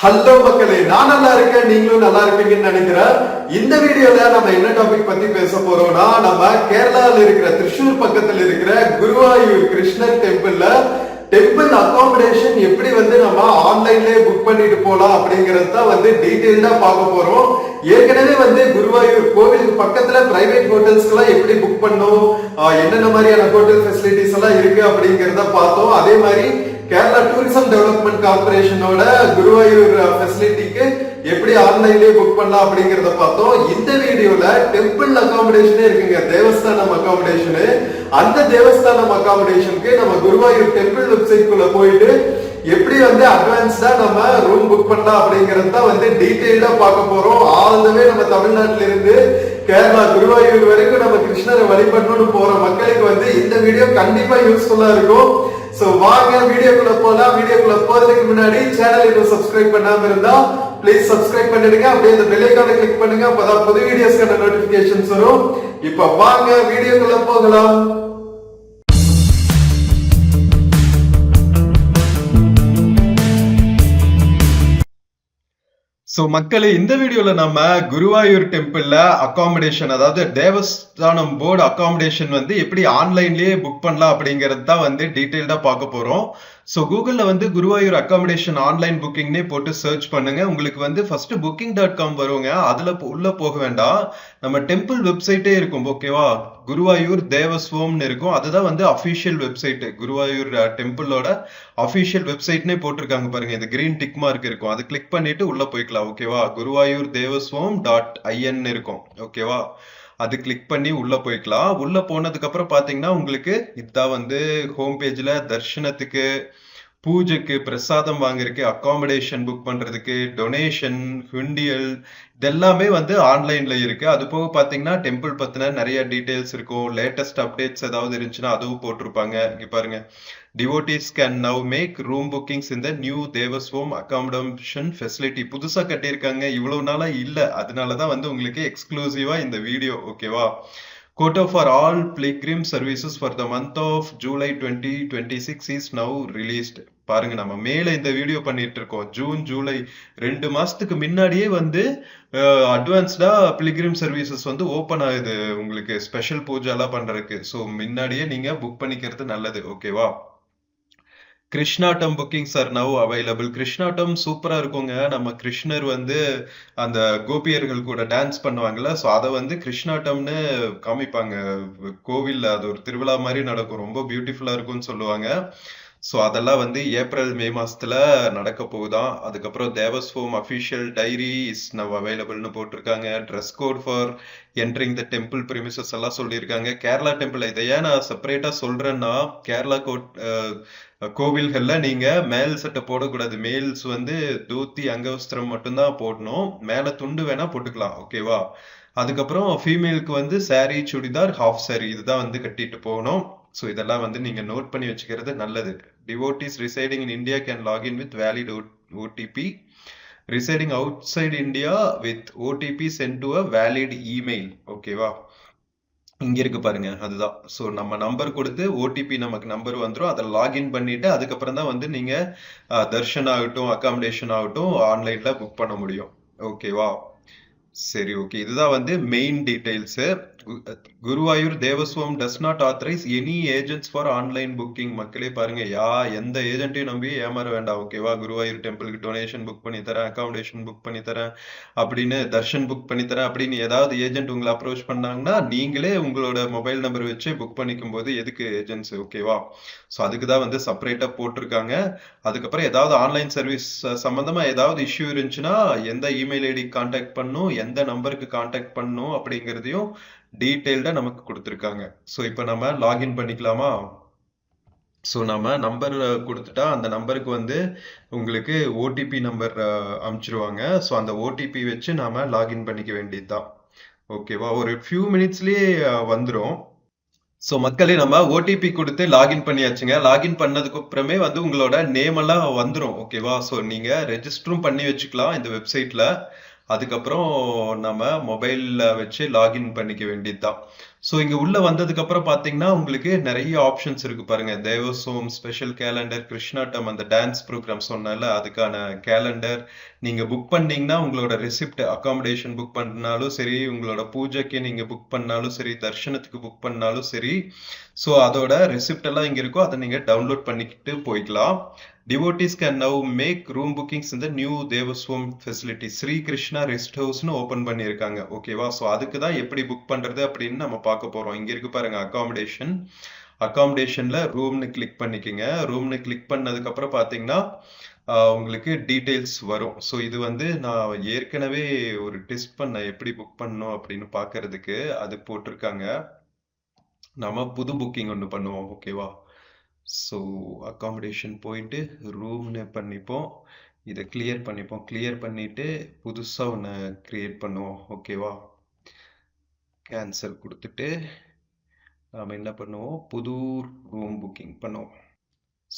Hello மக்களே, நான் நல்லா இருக்கேன், நீங்களும் நல்லா இருப்பீங்கன்னு நினைக்கிறேன். இந்த வீடியோல நம்ம என்ன டாபிக் பத்தி பேச போறோம்னா, நம்ம கேரளால இருக்கிற திருச்சூர் பக்கத்துல இருக்கிற குருவாயூர் கிருஷ்ணர் டெம்பிள் அகாமடேஷன் எப்படி நம்ம ஆன்லைன்லயே புக் பண்ணிட்டு போலாம் அப்படிங்கறது தான் டீடைல்டா பார்க்க போறோம். ஏற்கனவே குருவாயூர் கோவிலுக்கு பக்கத்துல பிரைவேட் ஹோட்டல்ஸ்க்கு எல்லாம் எப்படி புக் பண்ணோம், என்னென்ன மாதிரியான ஹோட்டல் ஃபெசிலிட்டிஸ் எல்லாம் இருக்கு அப்படிங்கறத பார்த்தோம். அதே மாதிரி கேரளா டூரிசம் டெவலப்மெண்ட் கார்பரேஷனோட குருவாயூர் ஃபெசிலிட்டிக்கு எப்படி ஆன்லைன்லயே புக் பண்ணலாம் அப்படிங்கறத பார்த்தோம். இந்த வீடியோல டெம்பிள் அகாமடேஷனே இருக்குங்க, தேவஸ்தானம் அகாமடேஷனு. அந்த தேவஸ்தானம் அகாமடேஷனுக்கு நம்ம குருவாயூர் டெம்பிள் வெப்சைட்குள்ள போயிட்டு எப்படி அட்வான்ஸ்டா நம்ம ரூம் புக் பண்ணலாம் அப்படிங்கறது தான் டீடைல்டா பார்க்க போறோம். ஆல்வே நம்ம தமிழ்நாட்டில இருந்து கேரளா குருவாயூர் வரைக்கும் நம்ம கிருஷ்ணரை வழிபடணும்னு போற மக்களுக்கு இந்த வீடியோ கண்டிப்பா யூஸ்ஃபுல்லா இருக்கும். சோ வாங்க வீடியோக்குள்ள போலாம். வீடியோக்குள்ள போறதுக்கு முன்னாடி சேனலை இன்னும் சப்ஸ்கிரைப் பண்ணாம இருந்தா ப்ளீஸ் சப்ஸ்கிரைப் பண்ணிடுங்க. அப்படியே இந்த பெல் ஐகானை கிளிக் பண்ணுங்க, அப்பதான் புது வீடியோஸ்க்கான நோட்டிபிகேஷன்ஸ் வரும். இப்ப வாங்க வீடியோக்குள்ள போகலாம். சோ மக்களே, இந்த வீடியோல நம்ம குருவாயூர் டெம்பிள்ல அகாமடேஷன், அதாவது தேவஸ்தானம் போர்டு அகாமடேஷன் எப்படி ஆன்லைன்லயே புக் பண்ணலாம் அப்படிங்கறது தான் டீடைல்டா பார்க்க போறோம். சோ கூகுள்ல குருவாயூர் அகாமடேஷன் ஆன்லைன் புக்கிங்னே போட்டு சர்ச் பண்ணுங்க. உங்களுக்கு ஃபர்ஸ்ட் booking.com வருங்க. அதுல உள்ள போக வேண்டாம், நம்ம டெம்பிள் வெப்சைட்டே இருக்கும். ஓகேவா, குருவாயூர் தேவஸ்வம்னு இருக்கும். அதுதான் அபிஷியல் வெப்சைட். குருவாயூர் டெம்பிளோட அபிஷியல் வெப்சைட்னே போட்டிருக்காங்க பாருங்க. இந்த கிரீன் டிக் மார்க் இருக்கும், அது கிளிக் பண்ணிட்டு உள்ள போய்க்கலாம். ஓகேவா, குருவாயூர் தேவஸ்வம்.in இருக்கும். ஓகேவா, அது கிளிக் பண்ணி உள்ள போய்க்கலாம். உள்ள போனதுக்கு அப்புறம் பாத்தீங்கன்னா உங்களுக்கு இதான் ஹோம் பேஜ்ல தர்ஷனத்துக்கு, பூஜைக்கு, பிரசாதம் வாங்குறதுக்கு, அகாமடேஷன் புக் பண்றதுக்கு, டொனேஷன், ஹுண்டியல் இதெல்லாமே ஆன்லைன்ல இருக்கு. அது போக பாத்தீங்கன்னா டெம்பிள் பத்தின நிறைய டீடைல்ஸ் இருக்கும். லேட்டஸ்ட் அப்டேட்ஸ் ஏதாவது இருந்துச்சுன்னா அதுவும் போட்டிருப்பாங்க. இங்க பாருங்க, devotees can now make room bookings in the new Devaswom accommodation facility. புதுசா கட்டியிருக்காங்க, இவ்வளவு நாளா இல்ல. அதனாலதான் உங்களுக்கு எக்ஸ்க்ளூசிவா இந்த வீடியோ. ஓகேவா, quota for all pilgrim services for the month of July 2026 is now released. பாருங்க, நம்ம மேல இந்த வீடியோ பண்ணிட்டு இருக்கோம். ஜூன் ஜூலை 2 மாசத்துக்கு முன்னாடியே அட்வான்ஸ்டா பிலிகிரிம் சர்வீசஸ் ஓபன் ஆகுது உங்களுக்கு, ஸ்பெஷல் பூஜை எல்லாம் பண்றதுக்கு. சோ முன்னாடியே நீங்க புக் பண்ணிக்கிறது நல்லது. ஓகேவா, கிருஷ்ணாட்டம் புக்கிங்ஸ் ஆர் நவ் அவைலபிள். கிருஷ்ணாட்டம் சூப்பரா இருக்குங்க. நம்ம கிருஷ்ணர் அந்த கோபியர்கள் கூட டான்ஸ் பண்ணுவாங்கல்ல, ஸோ அதை கிருஷ்ணாட்டம்னு காமிப்பாங்க கோவில்ல. அது ஒரு திருவிழா மாதிரி நடக்கும், ரொம்ப பியூட்டிஃபுல்லா இருக்கும்னு சொல்லுவாங்க. ஸோ அதெல்லாம் ஏப்ரல் மே மாசத்துல நடக்க போகுதான். அதுக்கப்புறம் Devaswom official diary is now அவைலபிள்னு போட்டிருக்காங்க. Dress code for entering the temple premises எல்லாம் சொல்லியிருக்காங்க. கேரளா டெம்பிள் இதை ஏன் நான் செப்பரேட்டா சொல்றேன்னா, கேரளா கோவில்கள்ல நீங்க மேல் சட்டை போடக்கூடாது. மேல்ஸ் தூத்தி அங்கவஸ்திரம் மட்டும்தான் போடணும், மேல துண்டு வேணா போட்டுக்கலாம். ஓகேவா, அதுக்கப்புறம் ஃபீமேலுக்கு சாரி, சுடிதார், ஹாஃப் சாரி இதுதான் கட்டிட்டு போகணும். ஸோ இதெல்லாம் நீங்க நோட் பண்ணி வச்சுக்கிறது நல்லது. Devotees residing in India can log in with valid OTP. Residing outside India with OTP sent to a valid email. ஓகேவா, இங்க இருக்கு பாருங்க, அதுதான். ஸோ நம்ம நம்பர் கொடுத்து ஓடிபி நமக்கு நம்பர் வந்துடும், அதை லாகின் பண்ணிட்டு அதுக்கப்புறம் தான் நீங்க தர்ஷன் ஆகட்டும், அகாமடேஷன் ஆகட்டும் ஆன்லைன்ல புக் பண்ண முடியும். ஓகேவா, சரி, ஓகே, இதுதான் main details. Guruvayur Devaswom does not authorise any agents for online booking. மக்களே பாருங்க, எந்த ஏஜென்ட்டையும் நம்பி ஏமாற வேண்டாம். ஓகேவா, குருவாயூர் டெம்பிளுக்கு டொனேஷன் புக் பண்ணி தரேன், அகாமடேஷன் புக் பண்ணி தரேன் அப்படின்னு, தர்ஷன் புக் பண்ணி தரேன் அப்படின்னு ஏதாவது ஏஜென்ட் உங்களை அப்ரோச் பண்ணாங்கன்னா நீங்களே உங்களோட மொபைல் நம்பர் வச்சு புக் பண்ணிக்கும் போது எதுக்கு ஏஜென்ட்ஸ். ஓகேவா, ஸோ அதுக்கு தான் செப்பரேட்டா போட்டிருக்காங்க. அதுக்கப்புறம் ஏதாவது ஆன்லைன் சர்வீஸ் சம்பந்தமா ஏதாவது இஷ்யூ இருந்துச்சுன்னா எந்த இமெயில் ஐடி கான்டாக்ட் பண்ணும், எந்த நம்பருக்கு கான்டாக்ட் பண்ணும் அப்படிங்கிறதையும் டீடைல்டா நமக்கு கொடுத்துருக்காங்க. ஸோ இப்போ நம்ம லாகின் பண்ணிக்கலாமா? ஸோ நம்ம நம்பர் கொடுத்துட்டா அந்த நம்பருக்கு உங்களுக்கு ஓடிபி நம்பர் அனுப்பிச்சிருவாங்க. ஸோ அந்த ஓடிபி வச்சு நாம லாகின் பண்ணிக்க வேண்டியதுதான். ஓகேவா, ஒரு ஃபியூ மினிட்ஸ்லயே வந்துடும். ஸோ மக்களே, நம்ம ஓடிபி கொடுத்து லாகின் பண்ணியாச்சுங்க. லாகின் பண்ணதுக்கு அப்புறமே உங்களோட நேம் எல்லாம் வந்துடும். ஓகேவா, ஸோ நீங்க ரெஜிஸ்டரும் பண்ணி வச்சுக்கலாம் இந்த வெப்சைட்ல. அதுக்கப்புறம் நம்ம மொபைல்ல வச்சு லாகின் பண்ணிக்க வேண்டியதுதான். ஸோ இங்க உள்ள வந்ததுக்கு அப்புறம் பாத்தீங்கன்னா உங்களுக்கு நிறைய ஆப்ஷன்ஸ் இருக்கு பாருங்க. தேவசோம் ஸ்பெஷல் கேலண்டர், கிருஷ்ணாட்டம் அந்த டான்ஸ் ப்ரோக்ராம் சொன்னால அதுக்கான கேலண்டர். நீங்க புக் பண்ணீங்கன்னா உங்களோட ரெசிப்ட், அகாமடேஷன் புக் பண்ணாலும் சரி, உங்களோட பூஜைக்கு நீங்க புக் பண்ணாலும் சரி, தர்ஷனத்துக்கு புக் பண்ணாலும் சரி, ஸோ அதோட ரெசிப்ட் எல்லாம் இங்க இருக்கோ, அதை நீங்க டவுன்லோட் பண்ணிக்கிட்டு போய்க்கலாம். Devotees can now make room bookings in the new Devaswam facility. Sri Krishna rest ஹவுஸ்னு ஓபன் பண்ணியிருக்காங்க. ஓகேவா? ஸோ அதுக்கு தான் எப்படி புக் பண்றது அப்படின்னு நம்ம பார்க்க போறோம். இங்க இருக்கு பாருங்க அகாமடேஷன். அகாமடேஷன்ல ரூம்னு கிளிக் பண்ணிக்கோங்க. ரூம்னு கிளிக் பண்ணதுக்கு அப்புறம் பாத்தீங்கன்னா உங்களுக்கு டீடைல்ஸ் வரும். ஸோ இது வந்து நான் ஏற்கனவே ஒரு டெஸ்ட் பண்ண எப்படி புக் பண்ணணும் அப்படின்னு பார்க்கிறதுக்கு அது போட்டிருக்காங்க. நம்ம புது புக்கிங் ஒன்று பண்ணுவோம். ஓகேவா? ஸோ அகாமடேஷன் போயிட்டு ரூம்னு பண்ணிப்போம். இதை கிளியர் பண்ணிப்போம். கிளியர் பண்ணிட்டு புதுசாக ஒன்று கிரியேட் பண்ணுவோம். ஓகேவா? கேன்சல் கொடுத்துட்டு நாம் என்ன பண்ணுவோம், புது ரூம் புக்கிங் பண்ணுவோம்.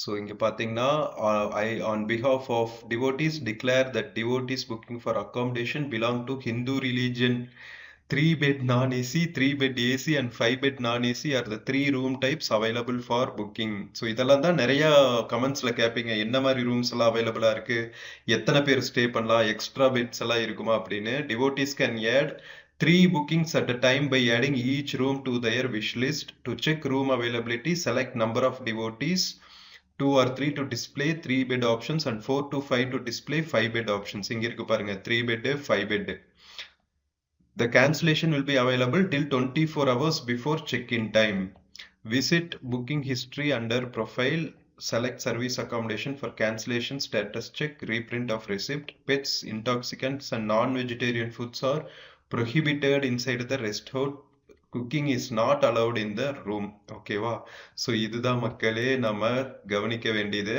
ஸோ இங்கே பார்த்தீங்கன்னா I on behalf of devotees declare that devotees booking for accommodation belong to Hindu religion. 3-bed non-AC, 3-bed AC and 5-bed non-AC are the 3 room types available for booking. So இதெல்லாம் தான் நிறைய கமெண்ட்ஸ்ல கேட்பீங்க, என்ன மாதிரி rooms எல்லாம் அவைலபிளா இருக்கு, எத்தனை பேர் ஸ்டே பண்ணலாம், எக்ஸ்ட்ரா பெட்ஸ் எல்லாம் இருக்குமா அப்படின்னு. Devotees can add 3 bookings at a time by adding each room to their wish list. To check room availability, select number of devotees, 2 or 3 to display 3-bed options and 4 to 5 to display 5-bed options. இங்க இருக்கு பாருங்க 3-bed, 5-bed. The cancellation will be available till 24 hours before check-in time. Visit booking history under profile, select service accommodation for cancellation, status check, reprint of receipt. Pets, intoxicants and non-vegetarian foods are prohibited inside the rest house. Cooking is not allowed in the room. ஓகேவா? So இதுதான் மக்களே நம்ம கவனிக்க வேண்டியது.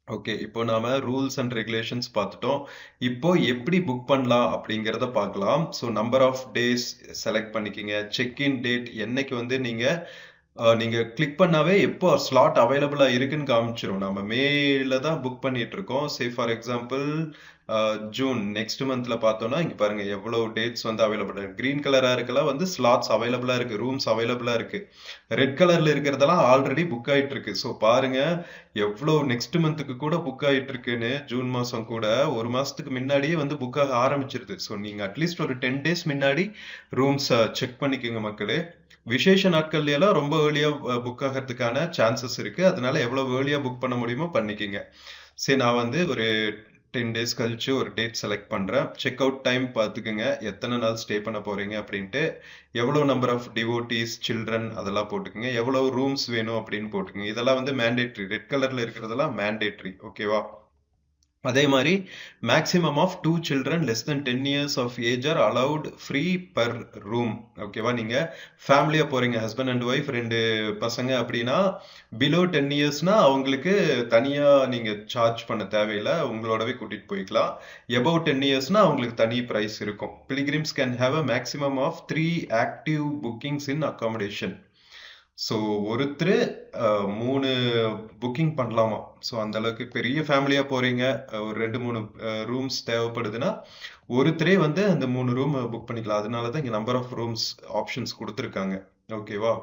Okay, இப்போ நாம rules and regulations பார்த்துட்டோம். இப்போ எப்படி புக் பண்ணலாம் அப்படிங்கிறத பார்க்கலாம். So number of days select பண்ணிக்கிங்க. செக்இன் டேட் என்னைக்கு வந்து நீங்க கிளிக் பண்ணாவே எப்போ ஸ்லாட் அவைலபிளா இருக்குன்னு காமிச்சிரும். நம்ம மேல தான் புக் பண்ணிட்டு இருக்கோம். Say for example June next மந்த்ல பார்த்தோம்னா இங்க பாருங்க எவ்வளவு டேட்ஸ் வந்து அவைலபிள் இருக்கு. கிரீன் கலரா இருக்கலாம் வந்து ஸ்லாட்ஸ் அவைலபிளா இருக்கு, ரூம்ஸ் அவைலபிளா இருக்கு. ரெட் கலர்ல இருக்கிறதெல்லாம் ஆல்ரெடி புக் ஆயிட்டு இருக்கு. ஸோ பாருங்க எவ்வளவு நெக்ஸ்ட் மந்த்துக்கு கூட புக் ஆயிட்டு இருக்குன்னு. ஜூன் மாசம் கூட ஒரு மாசத்துக்கு முன்னாடியே வந்து புக் ஆக ஆரம்பிச்சிருது. ஸோ நீங்க அட்லீஸ்ட் ஒரு 10 days முன்னாடி ரூம்ஸ் செக் பண்ணிக்கோங்க மக்களே. விசேஷ நாட்கள்ல எல்லாம் ரொம்ப ஏர்லியா புக் ஆகிறதுக்கான சான்சஸ் இருக்கு. அதனால எவ்வளவு ஏர்லியா புக் பண்ண முடியுமோ பண்ணிக்கோங்க. சரி, நான் வந்து ஒரு 10 days கழிச்சு ஒரு டேட் செலக்ட் பண்றேன். செக் அவுட் டைம் பார்த்துக்குங்க, எத்தனை நாள் ஸ்டே பண்ண போறீங்க அப்படின்ட்டு. எவ்வளவு நம்பர் ஆஃப் டிவோட்டிஸ், சில்ட்ரன் அதெல்லாம் போட்டுக்குங்க. எவ்வளவு ரூம்ஸ் வேணும் அப்படின்னு போட்டுக்குங்க. இதெல்லாம் வந்து மேண்டேட்ரி. ரெட் கலர்ல இருக்கிறதெல்லாம் மேண்டேட்ரி. ஓகேவா? அதே மாதிரி maximum of 2 children less than 10 years of age are allowed free per room. ஓகேவா? நீங்க ஃபேமிலியா போறீங்க, ஹஸ்பண்ட் அண்ட் ஒய்ஃப் 2 பசங்க அப்படின்னா பிலோ 10 yearsனா அவங்களுக்கு தனியா நீங்க சார்ஜ் பண்ண தேவையில்லை, உங்களோடவே கூட்டிட்டு போய்க்கலாம். எபவ் 10 yearsனா அவங்களுக்கு தனி பிரைஸ் இருக்கும். Pilgrims can have a maximum of 3 active bookings in accommodation. So ஒருத்தர் 3 புக்கிங் பண்ணலாமா? ஸோ அந்த அளவுக்கு பெரிய ஃபேமிலியா போறீங்க, ஒரு 2-3 ரூம்ஸ் தேவைப்படுதுன்னா ஒருத்தரே வந்து அந்த 3 ரூம் புக் பண்ணிக்கலாம். அதனால தான் இங்க நம்பர் ஆஃப் ரூம்ஸ் ஆப்ஷன்ஸ் கொடுத்துருக்காங்க. ஓகேவா?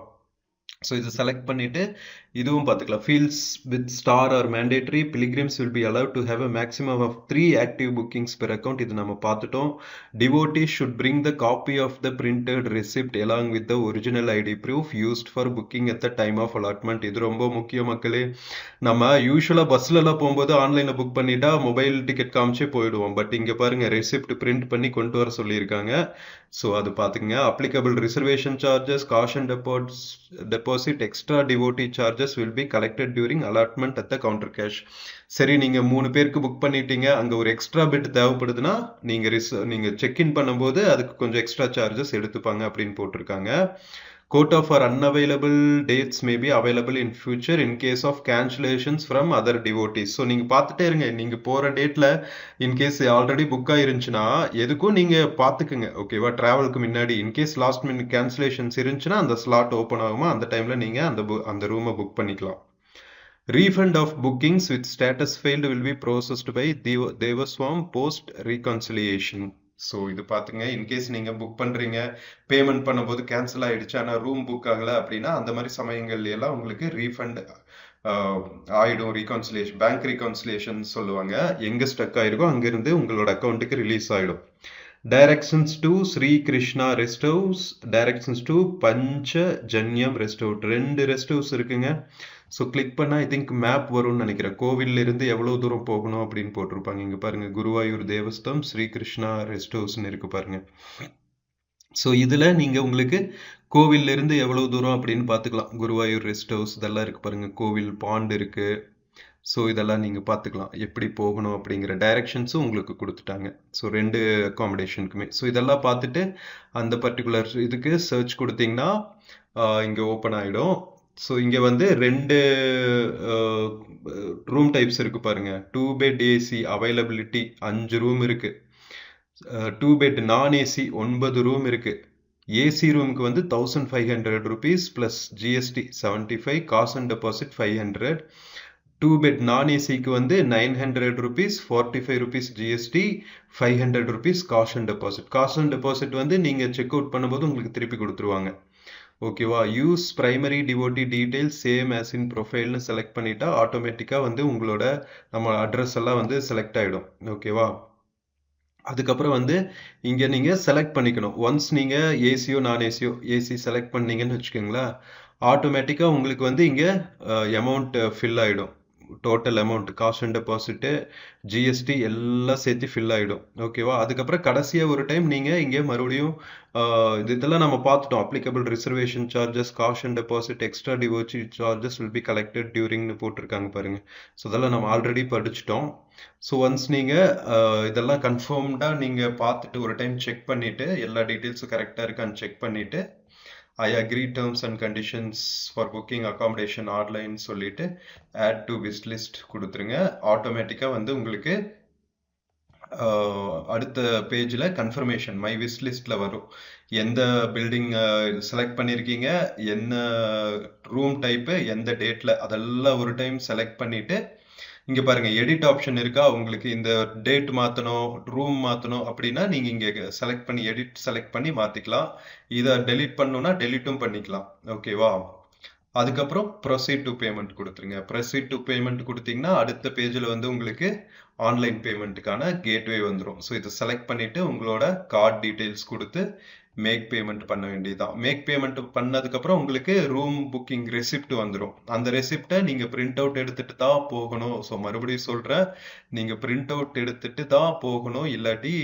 ஸோ இதை செலக்ட் பண்ணிட்டு இதுவும் பார்த்துக்கலாம். Fields with star are mandatory. Pilgrims will be allowed to have a maximum of 3 active bookings per account. இது நம்ம பார்த்துட்டோம். Devotees should bring the copy of the printed receipt along with the original ID proof used for booking at the time of allotment. இது ரொம்ப முக்கியம் மக்களே. நம்ம யூஸ்வலாக பஸ்லலாம் போகும்போது ஆன்லைனில் புக் பண்ணிட்டா மொபைல் டிக்கெட் காமிச்சே போயிடுவோம். பட் இங்கே பாருங்க ரெசிப்ட் பிரிண்ட் பண்ணி கொண்டு வர சொல்லியிருக்காங்க. ஸோ அது பார்த்துக்குங்க. Applicable reservation charges, caution deposit, extra devotee charges will be collected during allotment at the counter cash. சரி, நீங்க 3 பேருக்கு புக் பண்ணிட்டீங்க, அங்க ஒரு எக்ஸ்ட்ரா பெட் தேவைப்படுதுன்னா நீங்க செக் இன் பண்ணும்போது அதுக்கு கொஞ்சம் எக்ஸ்ட்ரா சார்ஜஸ் எடுத்துப்பாங்க அப்படின்னு போட்டிருக்காங்க. Quota for unavailable dates may be available in future in case of cancellations from other devotees. So நீங்க பார்த்துட்டே இருங்க. நீங்க போற டேட்ல இன்கேஸ் ஆல்ரெடி புக் ஆயிருந்துச்சுன்னா எதுக்கும் நீங்க பார்த்துக்குங்க. ஓகேவா? டிராவலுக்கு முன்னாடி இன்கேஸ் லாஸ்ட் மினிட் கேன்சலேஷன்ஸ் இருந்துச்சுன்னா அந்த ஸ்லாட் ஓப்பன் ஆகுமா, அந்த டைம்ல நீங்க அந்த ரூமை புக் பண்ணிக்கலாம். Refund of bookings with status failed will be processed by Devaswam post reconciliation. So இது பார்த்துங்க. இன்கேஸ் நீங்க புக் பண்றீங்க, பேமெண்ட் பண்ணும்போது கேன்சல் ஆயிடுச்சு, ஆனால் ரூம் புக் ஆகல அப்படின்னா அந்த மாதிரி சமயங்கள்ல எல்லாம் உங்களுக்கு ரீஃபண்ட் ஆயிடும். ரீகான்சிலேஷன், பேங்க் ரீகான்சிலேஷன் சொல்லுவாங்க. எங்க ஸ்டக் ஆயிருக்கோ அங்கிருந்து உங்களோட அக்கௌண்ட்டுக்கு ரிலீஸ் ஆயிடும். Directions to Sri Krishna rest house, directions to Panchajanyam rest house, 2 rest house இருக்குங்க. ஸோ கிளிக் பண்ணா ஐ திங்க் மேப் வரும்னு நினைக்கிறேன். கோவில்ல இருந்து எவ்வளவு தூரம் போகணும் அப்படின்னு போட்டிருப்பாங்க. இங்க பாருங்க, குருவாயூர் தேவஸ்தம் ஸ்ரீ கிருஷ்ணா ரெஸ்ட் ஹவுஸ்னு இருக்கு பாருங்க. ஸோ இதுல நீங்க உங்களுக்கு கோவில்ல இருந்து எவ்வளவு தூரம் அப்படின்னு பார்த்துக்கலாம். குருவாயூர் ரெஸ்ட் ஹவுஸ் இதெல்லாம் இருக்கு பாருங்க. கோவில் பாண்ட் இருக்கு. ஸோ இதெல்லாம் நீங்க பார்த்துக்கலாம். எப்படி போகணும் அப்படிங்கிற டைரக்ஷன்ஸும் உங்களுக்கு கொடுத்துட்டாங்க. ஸோ 2 அகாமடேஷனுக்குமே. ஸோ இதெல்லாம் பார்த்துட்டு அந்த பர்டிகுலர் இதுக்கு சர்ச் கொடுத்தீங்கன்னா இங்க ஓப்பன் ஆயிடும். ஸோ இங்க வந்து 2 ரூம் டைப்ஸ் இருக்கு பாருங்க. 2 பெட் ஏசி அவைலபிலிட்டி 5 ரூம் இருக்கு. 2 பெட் நான் ஏசி 9 ரூம் இருக்கு. ஏசி ரூமுக்கு வந்து 1500 rupees பிளஸ் ஜிஎஸ்டி 75, காசு அண்ட் டெபாசிட் 500. 2 பெட் நான் ஏசிக்கு வந்து 900 rupees, 45 rupees ஜிஎஸ்டி, 500 rupees காசு அண்ட் டெபாசிட். காசு அண்ட் டெபாசிட் வந்து நீங்க செக் அவுட் பண்ணும்போது உங்களுக்கு திருப்பி கொடுத்துருவாங்க. ஓகேவா? Use primary devotee details same as in ப்ரொஃபைல்னு செலக்ட் பண்ணிட்டா ஆட்டோமேட்டிக்கா வந்து உங்களோட நம்ம அட்ரஸ் எல்லாம் வந்து செலக்ட் ஆயிடும். ஓகேவா? அதுக்கப்புறம் வந்து இங்க நீங்க செலக்ட் பண்ணிக்கணும். ஒன்ஸ் நீங்க ஏசியோ நான் ஏசியோ ஏசி செலக்ட் பண்ணீங்கன்னு வச்சுக்கோங்களேன், ஆட்டோமேட்டிக்கா உங்களுக்கு வந்து இங்க அமௌண்ட் ஃபில் ஆயிடும். டோட்டல் அமௌண்ட், காசு அண்ட் டெபாசிட், ஜிஎஸ்டி எல்லாம் சேர்த்து ஃபில் ஆயிடும். ஓகேவா? அதுக்கப்புறம் கடைசியா ஒரு டைம் நீங்க இங்க மறுபடியும் இதெல்லாம் நம்ம பார்த்துட்டோம். அப்ளிகபிள் ரிசர்வேஷன் சார்ஜஸ், காசு and deposit, extra devotee charges will be collected டியூரிங்னு போட்டிருக்காங்க பாருங்க. ஸோ இதெல்லாம் நம்ம ஆல்ரெடி படிச்சிட்டோம். ஸோ ஒன்ஸ் நீங்க இதெல்லாம் கன்ஃபார்ம்டா நீங்க பார்த்துட்டு ஒரு டைம் செக் பண்ணிட்டு எல்லா டீட்டெயில்ஸும் கரெக்டா இருக்கான்னு செக் பண்ணிட்டு I agree terms and conditions for booking accommodation online சொல்லிட்டு ஆட் டு விஸ் லிஸ்ட் கொடுத்துருங்க. ஆட்டோமேட்டிக்கா வந்து உங்களுக்கு அடுத்த பேஜ்ல கன்ஃபர்மேஷன் மை விஸ் லிஸ்ட்ல வரும். எந்த பில்டிங் செலக்ட் பண்ணிருக்கீங்க, என்ன ரூம் டைப்பு, எந்த டேட்ல, அதெல்லாம் ஒரு டைம் செலக்ட் பண்ணிட்டு இங்க பாருங்க எடிட் ஆப்ஷன் இருக்கா. உங்களுக்கு இந்த டேட் மாத்தணும், ரூம் மாத்தணும் அப்படின்னா நீங்க இங்க செலக்ட் பண்ணி எடிட் செலக்ட் பண்ணி மாத்திக்கலாம். இதை டெலீட் பண்ணணும்னா டெலீட்டும் பண்ணிக்கலாம். ஓகேவா? அதுக்கப்புறம் ப்ரொசீட் டு பேமெண்ட் கொடுத்துருங்க. ப்ரொசீட் டு பேமெண்ட் கொடுத்தீங்கன்னா அடுத்த பேஜில் வந்து உங்களுக்கு ஆன்லைன் பேமெண்ட்டுக்கான கேட்வே வந்துடும். ஸோ இதை செலக்ட் பண்ணிட்டு உங்களோட கார்டு டீட்டெயில்ஸ் கொடுத்து மேக் பேமெண்ட் பண்ண வேண்டியதுதான். மேக் பேமெண்ட் பண்ணதுக்கப்புறம் உங்களுக்கு ரூம் புக்கிங் ரெசிப்ட் வந்துடும். அந்த ரெசிப்டை நீங்க பிரிண்ட் அவுட் எடுத்துட்டு தான் போகணும். ஸோ மறுபடியும் சொல்றேன், நீங்க பிரிண்ட் அவுட் எடுத்துட்டு தான் போகணும். இல்லாட்டி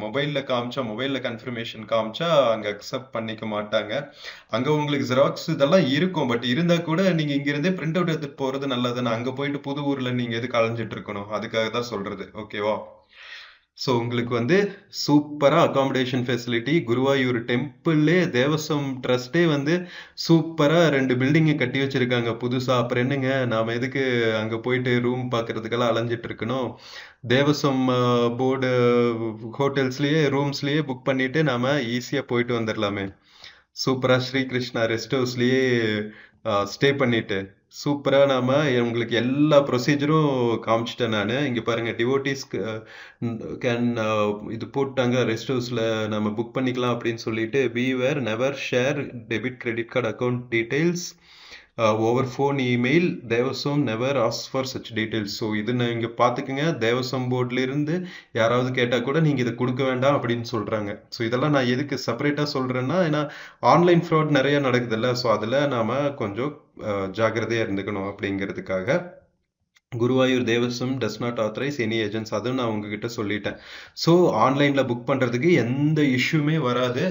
மொபைல்ல கன்ஃபர்மேஷன் காமிச்சா அங்க அக்செப்ட் பண்ணிக்க மாட்டாங்க. அங்க உங்களுக்கு ஜெராக்ஸ் இதெல்லாம் இருக்கும். பட் இருந்தா கூட நீங்க இங்க இருந்தே பிரிண்ட் அவுட் எடுத்துட்டு போறது நல்லதுன்னு. அங்க போயிட்டு புது ஊர்ல நீங்க எதுக்கு அலைஞ்சிட்டு இருக்கணும்? அதுக்காக தான் சொல்றது. ஓகேவா? ஸோ உங்களுக்கு வந்து சூப்பரா அகாமடேஷன் ஃபெசிலிட்டி. குருவாயூர் டெம்பிள்லே தேவசம் ட்ரஸ்டே வந்து சூப்பரா 2 பில்டிங்கை கட்டி வச்சிருக்காங்க புதுசா. அப்புறம் என்னங்க நாம எதுக்கு அங்க போயிட்டு ரூம் பார்க்கறதுக்கெல்லாம் அலைஞ்சிட்டு இருக்கணும்? தேவசம் போர்டு ஹோட்டல்ஸ்லயே ரூம்ஸ்லயே புக் பண்ணிட்டு நாம ஈஸியா போயிட்டு வந்துடலாமே. சூப்பரா ஸ்ரீ கிருஷ்ணா ரெஸ்ட் ஹவுஸ்லயே ஸ்டே பண்ணிட்டு சூப்பரா நாம உங்களுக்கு எல்லா ப்ரொசீஜரும் காமிச்சிட்டேன் நான். இங்க பாருங்க டிவோட்டிஸ் கேன் இது போட்டாங்க ரெஸ்ட் ஹவுஸ்ல நம்ம புக் பண்ணிக்கலாம் அப்படின்னு சொல்லிட்டு beware never share debit credit card account details over phone email Devaswom never as for such details. So இது நீங்க பார்த்துக்குங்க. தேவசம் போர்ட்ல இருந்து யாராவது கேட்டால் கூட நீங்க இதை கொடுக்க வேண்டாம் அப்படின்னு சொல்றாங்க. ஸோ இதெல்லாம் நான் எதுக்கு செப்பரேட்டா சொல்றேன்னா, ஏன்னா ஆன்லைன் ஃப்ராட் நிறைய நடக்குதுல்ல. ஸோ அதுல நாம கொஞ்சம் ஜாக்கிரதையா இருந்துக்கணும் அப்படிங்கிறதுக்காக. Guruvayur Devaswom does not authorise any agents, அதுவும் நான் உங்ககிட்ட சொல்லிட்டேன். ஸோ ஆன்லைன்ல புக் பண்றதுக்கு எந்த இஷ்யூமே வராது.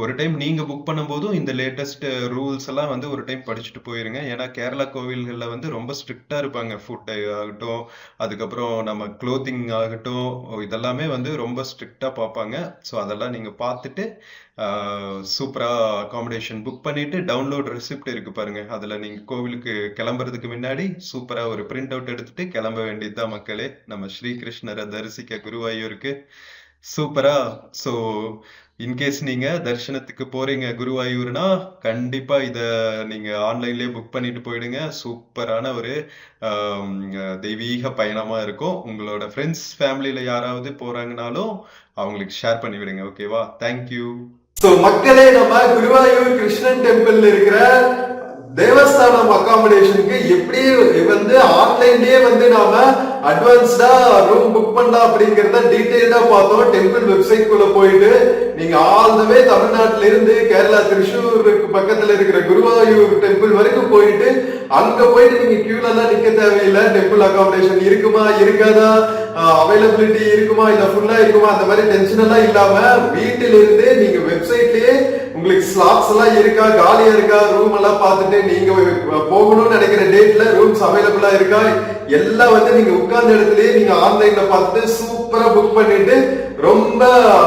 ஒரு டைம் நீங்க புக் பண்ணும்போதும் இந்த லேட்டஸ்ட் ரூல்ஸ் எல்லாம் வந்து ஒரு டைம் படிச்சுட்டு போயிருங்க. ஏன்னா கேரளா கோவில்கள்ல வந்து ரொம்ப ஸ்ட்ரிக்டா இருப்பாங்க. ஃபுட் ஆகட்டும், அதுக்கப்புறம் நம்ம க்ளோத்திங் ஆகட்டும், இதெல்லாமே வந்து ரொம்ப ஸ்ட்ரிக்டா பார்ப்பாங்க. ஸோ அதெல்லாம் நீங்க பார்த்துட்டு சூப்பரா அகாமடேஷன் புக் பண்ணிட்டு டவுன்லோட் ரெசிப்ட் இருக்கு பாருங்க. அதுல நீங்க கோவிலுக்கு கிளம்புறதுக்கு முன்னாடி சூப்பரா ஒரு பிரிண்ட் அவுட் எடுத்துட்டு கிளம்ப வேண்டியதுதான் மக்களே. நம்ம ஸ்ரீகிருஷ்ணரை தரிசிக்க குருவாயூருக்கு. சூப்பரா. சோ இன்கேஸ் நீங்க தரிசனத்துக்கு போறீங்க குருவாயூர்னா கண்டிப்பா இத நீங்க ஆன்லைன்லயே புக் பண்ணிட்டு போயிடுங்க. சூப்பரான ஒரு ஆம், தெய்வீக பயணமா இருக்கும். உங்களோட ஃப்ரெண்ட்ஸ் ஃபேமிலில யாராவது போறாங்கனாலும் அவங்களுக்கு ஷேர் பண்ணி விடுங்க. ஓகேவா? தேங்க்யூ. சோ மக்களே, நம்ம குருவாயூர் கிருஷ்ணன் டெம்பிள் இருக்கிற தேவஸ்தானம் அகாமடேஷனுக்கு எப்படி வந்து ஆன்லைன்லயே வந்து நாம அட்வான்ஸ்டா ரூம் புக் பண்ணலாம் அப்படிங்கறத டீடைல்டா பார்த்தோம். டெம்பிள் வெப்சைட் குள்ள போயிட்டு நீங்க ஆல் த வே தமிழ்நாட்டுல இருந்து கேரளா திருச்சூருக்கு பக்கத்துல இருக்கிற குருவாயூர் டெம்பிள் வரைக்கும் போயிட்டு அங்க போயிட்டு நீங்க கியூல எல்லாம் நிக்க தேவையில்லை. டெம்பிள் அகாமடேஷன் இருக்குமா இருக்காதா, அவைலபிலிட்டி இருக்குமா இல்ல ஃபுல்லா இருக்குமா, அந்த மாதிரி டென்ஷன் எல்லாம் இல்லாம வீட்டில இருந்து நீங்க வெப்சைட்லயே உங்களுக்கு ஸ்லாட்ஸ் எல்லாம் இருக்கா, காலியா இருக்கா, ரூம் எல்லாம் பார்த்துட்டு நீங்க போகணும்னு நினைக்கிற டேட்ல ரூம்ஸ் அவைலபிளா இருக்கா எல்லாம் வந்து நீங்க உட்கார்ந்த இடத்துலயே நீங்க ஆன்லைன்ல பார்த்துட்டு சூப்பரா புக் பண்ணிட்டு ரொம்ப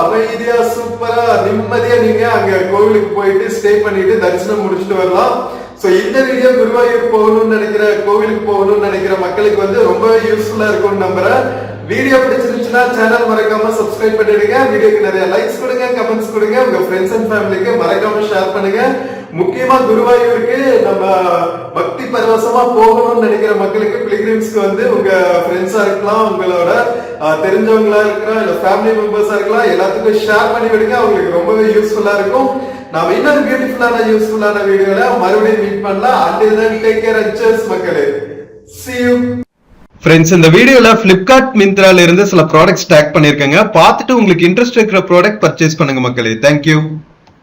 அமைதியா சூப்பரா நிம்மதியா நீங்க அங்க கோவிலுக்கு போயிட்டு ஸ்டே பண்ணிட்டு தரிசனம் முடிச்சுட்டு வரலாம். சோ இந்த வீடியோ குருவாயூர் போகணும்னு நினைக்கிற, கோவிலுக்கு போகணும்னு நினைக்கிற மக்களுக்கு வந்து ரொம்பவே யூஸ்ஃபுல்லா இருக்கும்னு நம்புறேன். வீடியோ பிடிச்சிருந்துச்சுன்னா சேனல் மறக்காம சப்ஸ்கிரைப் பண்ணிடுங்க. வீடியோக்கு நிறைய லைக்ஸ் கொடுங்க, கமெண்ட்ஸ் கொடுங்க, உங்க ஃப்ரெண்ட்ஸ் அண்ட் ஃபேமிலிக்கு மறக்காம ஷேர் பண்ணுங்க. முக்கியமா குருவாயூருக்கு நம்ம பக்தி பரவசமா போகணும்னு நினைக்கிற மக்களுக்கு, பிலிகிரிம்ஸ்க்கு வந்து உங்க ஃப்ரெண்ட்ஸா இருக்கலாம், உங்களோட தெரிஞ்சவங்களா இருக்கலாம், இல்ல ஃபேமிலி மெம்பர்ஸா இருக்கலாம், எல்லாத்துக்கும் ஷேர் பண்ணி விடுங்க. அவங்களுக்கு ரொம்பவே யூஸ்ஃபுல்லா இருக்கும். நாம இன்னொரு பியூட்டிஃபுல்லான யூஸ்ஃபுல்லான வீடியோல மறுபடியும் மீட் பண்ணலாம். until then take care and cheers மக்களே. see you. ஃப்ரெண்ட்ஸ், இந்த வீடியோல Flipkart மிந்த்ரால இருந்து சில ப்ராடக்ட்ஸ் டேக் பண்ணிருக்கேங்க. பார்த்துட்டு உங்களுக்கு இன்ட்ரெஸ்ட் இருக்கிற ப்ராடக்ட் பர்ச்சேஸ் பண்ணுங்க மக்களே. தேங்க்யூ.